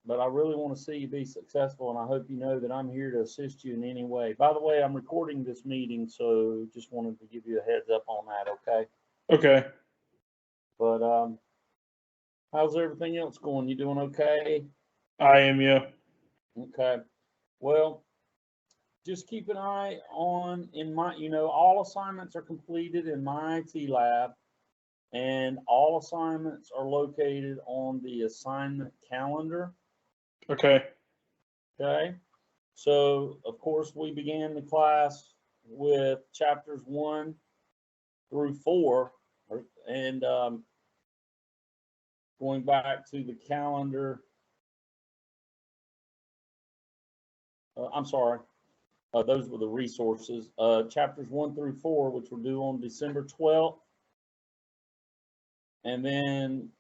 but I really want to see you be successful, and I hope you know that I'm here to assist you in any way. By the way, I'm recording this meeting, so just wanted to give you a heads up on that, okay? Okay. But how's everything else going? You doing okay? I am, yeah. Okay. Well, just keep an eye on all assignments are completed in MyLab, and all assignments are located on the assignment calendar. Okay. Okay. So, of course, we began the class with chapters 1 through 4, and going back to the calendar. I'm sorry. Those were the resources. Chapters 1 through 4, which were due on December 12th. And then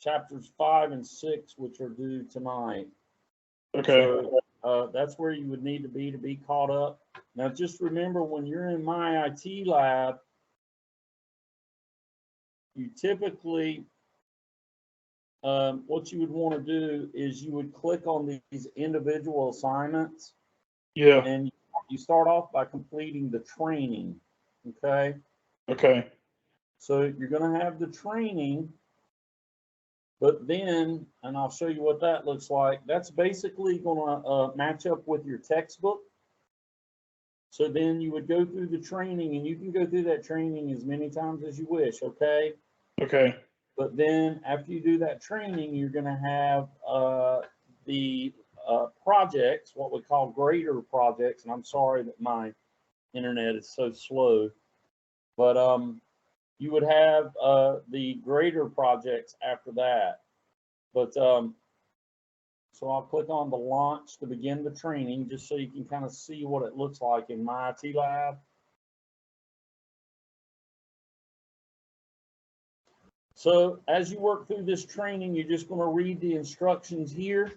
chapters 5 and 6, which are due tonight. Okay. So that's where you would need to be caught up. Now, just remember, when you're in MyLab, you typically, what you would want to do is you would click on these individual assignments. Yeah. And you start off by completing the training, okay? Okay. So you're going to have the training, but then, and I'll show you what that looks like. That's basically going to match up with your textbook. So then you would go through the training, and you can go through that training as many times as you wish, okay? Okay. But then after you do that training, you're going to have the projects, what we call grader projects. And I'm sorry that my internet is so slow, but you would have the grader projects after that. But so I'll click on the launch to begin the training, just so you can kind of see what it looks like in MyLab. So as you work through this training, you're just going to read the instructions here,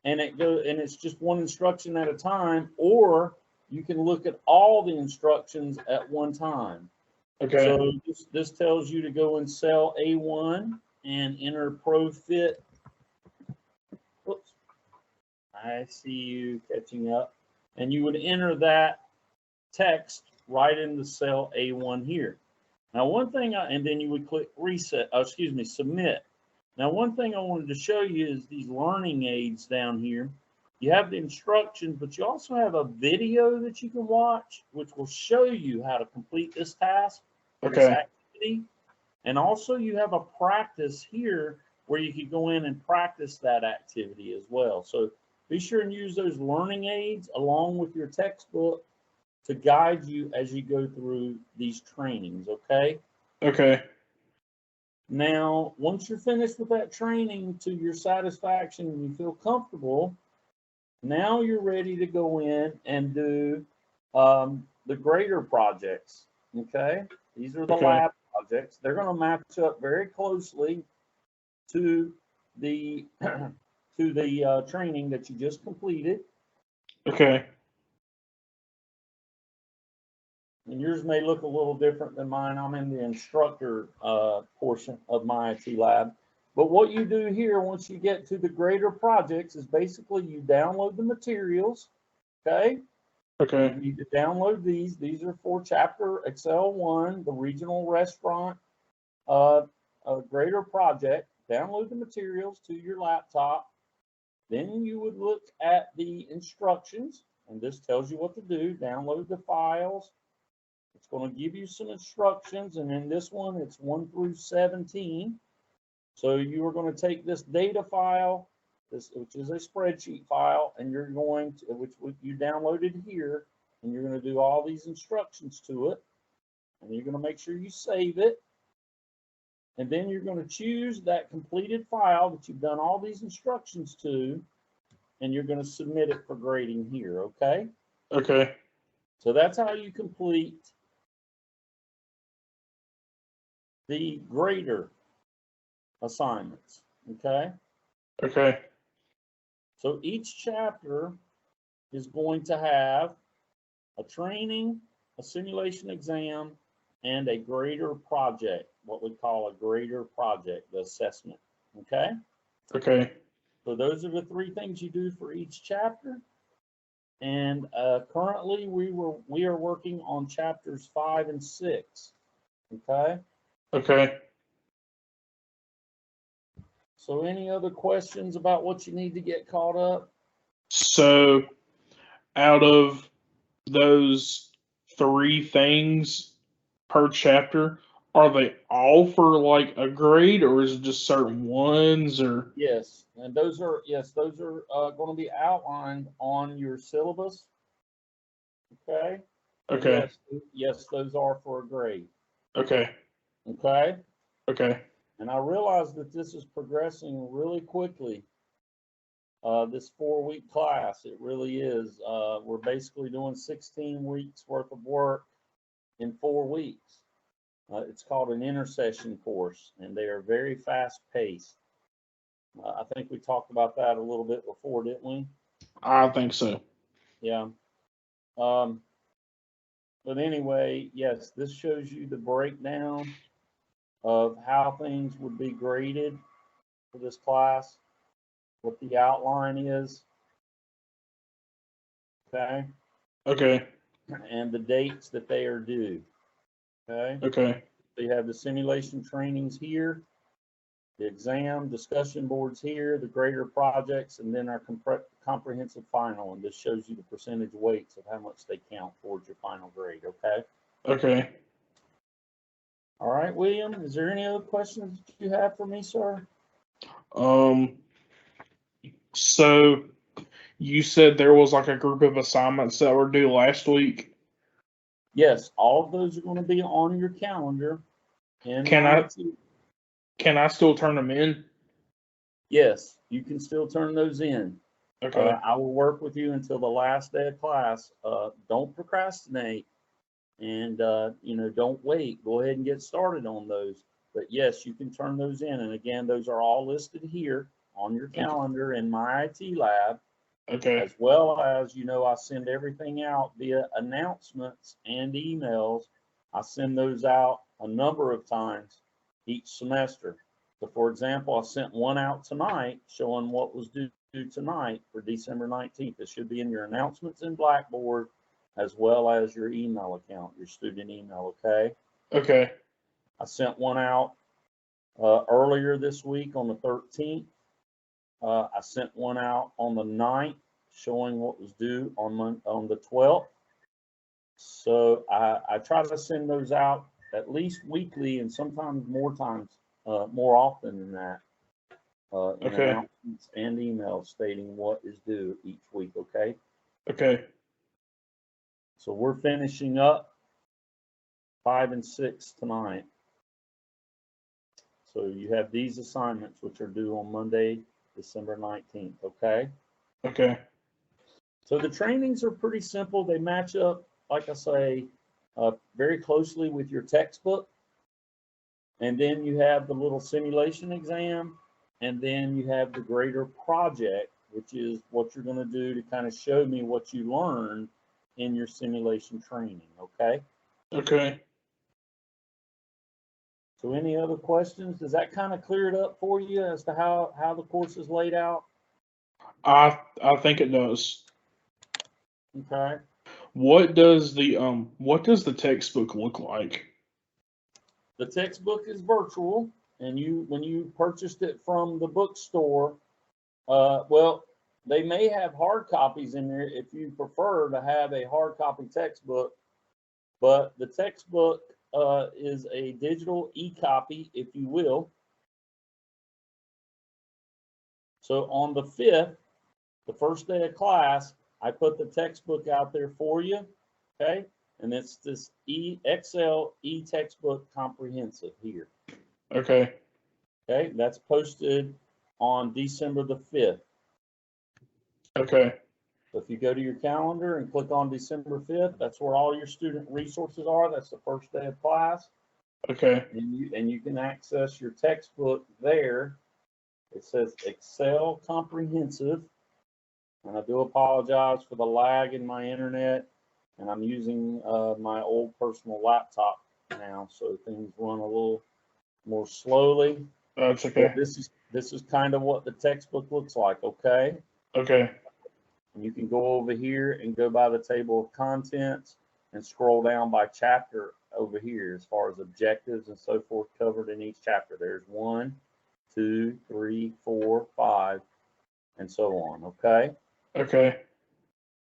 and it's just one instruction at a time, or you can look at all the instructions at one time. Okay. So this tells you to go in cell A1 and enter profit. Whoops. I see you catching up. And you would enter that text right into cell A1 here. Now, one thing, and then you would click submit. Now, one thing I wanted to show you is these learning aids down here. You have the instructions, but you also have a video that you can watch, which will show you how to complete this task, this activity. And also you have a practice here where you could go in and practice that activity as well. So be sure and use those learning aids along with your textbook to guide you as you go through these trainings, okay? Okay. Now, once you're finished with that training to your satisfaction and you feel comfortable, now you're ready to go in and do the grader projects, okay? These are the lab projects. They're going to match up very closely to the training that you just completed. Okay. And yours may look a little different than mine. I'm in the instructor portion of MyLab. But what you do here, once you get to the grader projects, is basically you download the materials, okay? Okay. You need to download these. These are for chapter Excel 1, the regional restaurant grader project. Download the materials to your laptop. Then you would look at the instructions, and this tells you what to do. Download the files. It's going to give you some instructions, and in this one, it's 1 through 17. So you are going to take this data file, which is a spreadsheet file, and you're going to, which you downloaded here, and you're going to do all these instructions to it, and you're going to make sure you save it. And then you're going to choose that completed file that you've done all these instructions to, and you're going to submit it for grading here, okay? Okay. So that's how you complete the grader assignments, okay? Okay. So each chapter is going to have a training, a simulation exam, and a grader project, what we call a grader project, the assessment. Okay? Okay. So those are the 3 things you do for each chapter. And currently we are working on chapters 5 and 6. Okay? Okay. So any other questions about what you need to get caught up? So out of those 3 things per chapter, are they all for like a grade, or is it just certain ones, or? Yes, and those are going to be outlined on your syllabus. Okay. And Okay. yes, those are for a grade. Okay. Okay. Okay. And I realize that this is progressing really quickly. This 4-week class, it really is. We're basically doing 16 weeks worth of work in 4 weeks. It's called an intercession course, and they are very fast paced. I think we talked about that a little bit before, didn't we? I think so. Yeah. But anyway, yes, this shows you the breakdown of how things would be graded for this class, what the outline is, okay, Okay. and the dates that they are due, okay. Okay. So you have the simulation trainings here, the exam discussion boards here, the grader projects, and then our comprehensive final. And this shows you the percentage weights of how much they count towards your final grade, okay? Okay. All right, William, is there any other questions that you have for me, sir? So you said there was like a group of assignments that were due last week. Yes, all of those are going to be on your calendar in Can my I still turn them in? Yes, you can still turn those in. Okay. I will work with you until the last day of class. Don't procrastinate, and don't wait. Go ahead and get started on those. But yes, you can turn those in. And again, those are all listed here on your calendar in my IT lab, Okay. as well as, I send everything out via announcements and emails. I send those out a number of times each semester. So for example, I sent one out tonight showing what was due tonight for December 19th. It should be in your announcements in Blackboard, as well as your email account, your student email, okay? Okay. I sent one out earlier this week on the 13th. I sent one out on the 9th showing what was due on the 12th. So I try to send those out at least weekly, and sometimes more often than that, in Okay. announcements and emails stating what is due each week, okay? Okay. So we're finishing up 5 and 6 tonight. So you have these assignments, which are due on Monday, December 19th, okay? Okay. So the trainings are pretty simple. They match up, like I say, very closely with your textbook. And then you have the little simulation exam, and then you have the grader project, which is what you're going to do to kind of show me what you learned in your simulation training, okay? Okay. So any other questions? Does that kind of clear it up for you as to how the course is laid out? I think it does. Okay. What does the textbook look like? The textbook is virtual, and when you purchased it from the bookstore, well, they may have hard copies in there if you prefer to have a hard copy textbook, but the textbook is a digital e-copy, if you will. So on the 5th, the first day of class, I put the textbook out there for you, okay? And it's this Excel e-textbook comprehensive here. Okay. Okay, that's posted on December the 5th. Okay. So if you go to your calendar and click on December 5th, that's where all your student resources are. That's the first day of class. Okay. And you can access your textbook there. It says Excel Comprehensive. And I do apologize for the lag in my internet. And I'm using my old personal laptop now, so things run a little more slowly. That's But okay. this is kind of what the textbook looks like, okay? Okay. And you can go over here and go by the table of contents and scroll down by chapter over here as far as objectives and so forth covered in each chapter. There's 1, 2, 3, 4, 5, and so on, okay? Okay.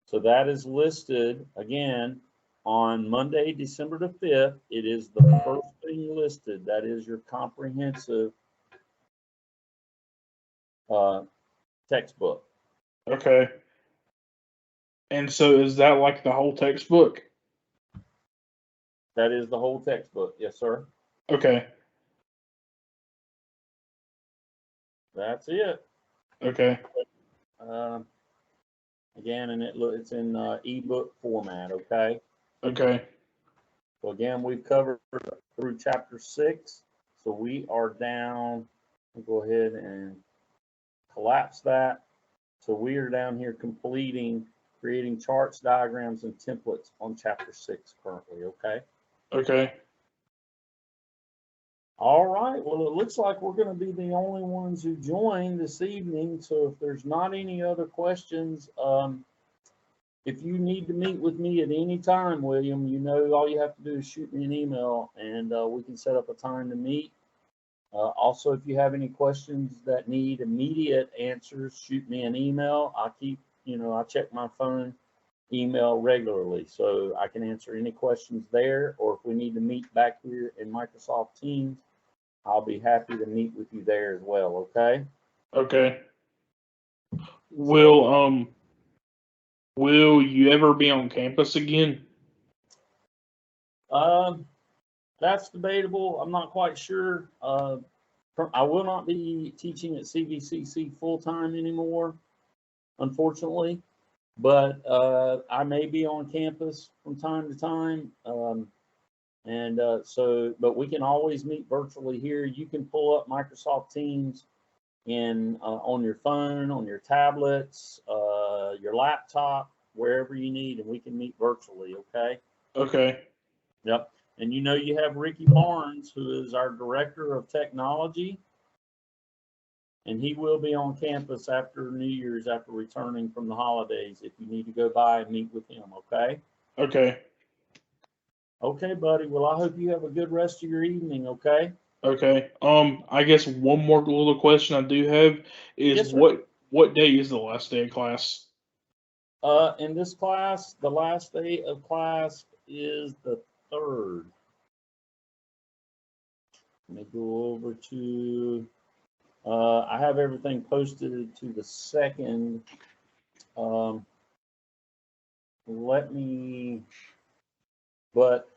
So that is listed again on Monday, December the 5th. It is the first thing listed. That is your comprehensive textbook. Okay. And so is that like the whole textbook? That is the whole textbook. Yes, sir. Okay. That's it. Okay. Again, and it's in ebook format. Okay. Okay. So again, we've covered through chapter 6. So we are down. I'll go ahead and collapse that. So we are down here creating charts, diagrams, and templates on chapter 6 currently. Okay. Okay. All right. Well, it looks like we're going to be the only ones who join this evening. So if there's not any other questions, if you need to meet with me at any time, William, you know, all you have to do is shoot me an email and we can set up a time to meet. Also, if you have any questions that need immediate answers, shoot me an email. I check my phone email regularly, so I can answer any questions there. Or if we need to meet back here in Microsoft Teams, I'll be happy to meet with you there as well. Okay. Okay. Will you ever be on campus again? That's debatable. I'm not quite sure. I will not be teaching at CVCC full time anymore, unfortunately, but I may be on campus from time to time. But we can always meet virtually here. You can pull up Microsoft Teams on your phone, on your tablets, your laptop, wherever you need, and we can meet virtually. Okay. Okay. Yep. And you know you have Ricky Barnes, who is our director of technology, and he will be on campus after New Year's, after returning from the holidays. If you need to go by and meet with him, okay? Okay. Okay, buddy. Well, I hope you have a good rest of your evening. Okay. Okay. I guess one more little question I do have is Yes, sir. what day is the last day of class? In this class, the last day of class is the 3rd. Let me go over to. I have everything posted to the 2nd. But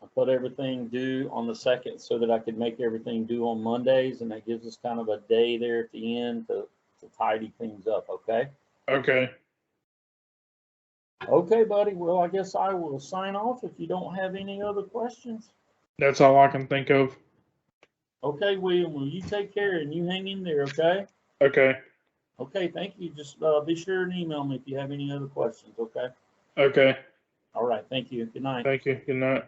I put everything due on the 2nd so that I could make everything due on Mondays, and that gives us kind of a day there at the end to tidy things up. Okay. Okay. Okay, buddy. Well, I guess I will sign off if you don't have any other questions. That's all I can think of. Okay, William. Well, you take care and you hang in there. Okay. Okay. Okay. Thank you. Just be sure and email me if you have any other questions. Okay. Okay. All right. Thank you. Good night. Thank you. Good night.